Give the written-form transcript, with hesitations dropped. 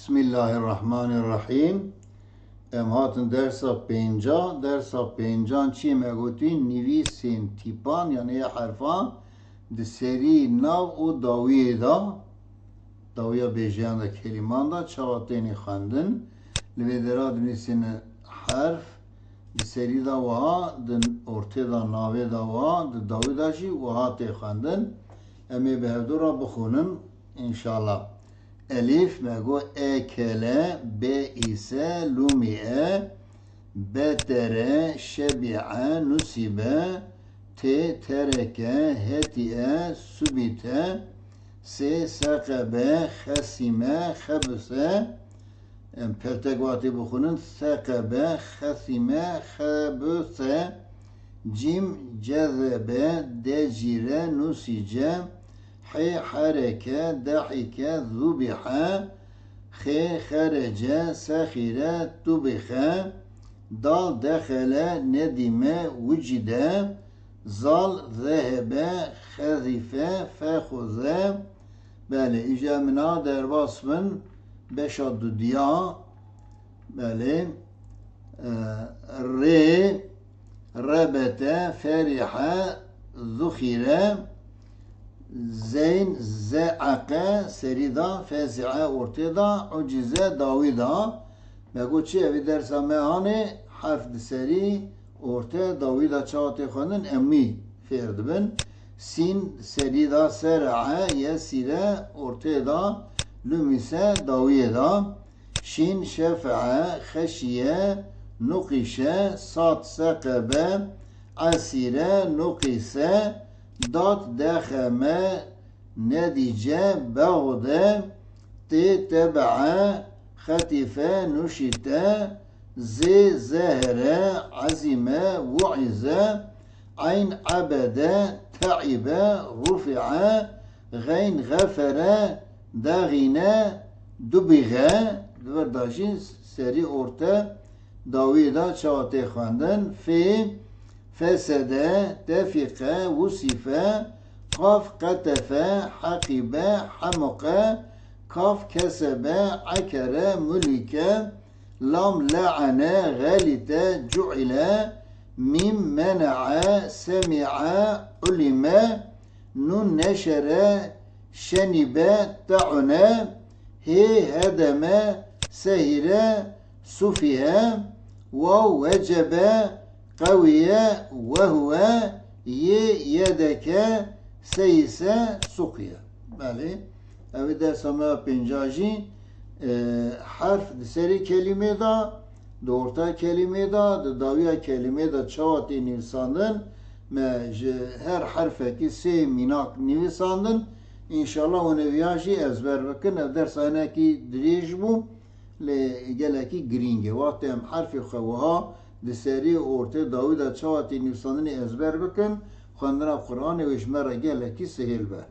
Bismillahirrahmanirrahim. Em hatin dersa pêncan çi me gotin nivîsên tîpan yani ya herfan di serî nav û dawiyê da dawiya bêjiyan da keliman da çawa tenê xwendin li vê dera dinivîsîne herf di serî da wiha di ortê da navê da wiha di dawî da jî wiha tê xwendin em ê bi hevdû re bixwînin înşallah. Elif mego ekele, b ise lumi'e, b tere şebi'e nusibe, t tereke heti'e subite, s sekabe khasime khabse, pertek vati bukhunun sekabe khasime khabse, cim cezebe decire nusice, حي حركة ضحكة ذبح خ خرج سخر طبخ دال دخل ندم وجد زال ذهب خذف فخذ بله إجا منا در وصفن بشد ديا بله ر ربت فرح ذخيره Zeyn, ze'ake, serida, fezi'e, ortada, ucize, davida. Megoçi evi dersa mehane, harf di seri, orta, davida, çağatı xanın, emmi ferdibin. Sin, serida, sera'e, yesire, ortada, lümise, davida. Şin, şefe'e, xeşiye, nukişe, sat, sekebe, asire, nukise, dat deheme nedice bağde ti teba'a khatife nuşite zi zehre azime vu'ize ayn abede ta'ibe rufi'a gayn gafere dağine dubige dverdajin seri orta davida çağatı xwendin fi fesede, tefike, vusife, kaf, katefe, hakibe, hamuke, kaf, kesebe, akere, mülike, lam, la'ane, galite, cu'ile, mim, mena'a, semi'a, ulime, nun, neşere, şenibe, ta'une, he, hedeme, sehire, sufihe, vav, vecebe, قوية وهو يدك سيس سقيا بله أبي درس ما بنجاجي حرف سری کلمه دا دورتا کلمه دا داویا کلمه دا چاوتی نویساندن her harfeki se minak nivîsandin inşallah o neviyajî ezber bikin ev dersanekî dirêj bû lê gelekî giring e waqtê em harfê xwe wiha di serî ortê dawî da çawa tê nivîsandinê ezber bikin xwendina Qur'anê wê ji me re gelekî sihêl be.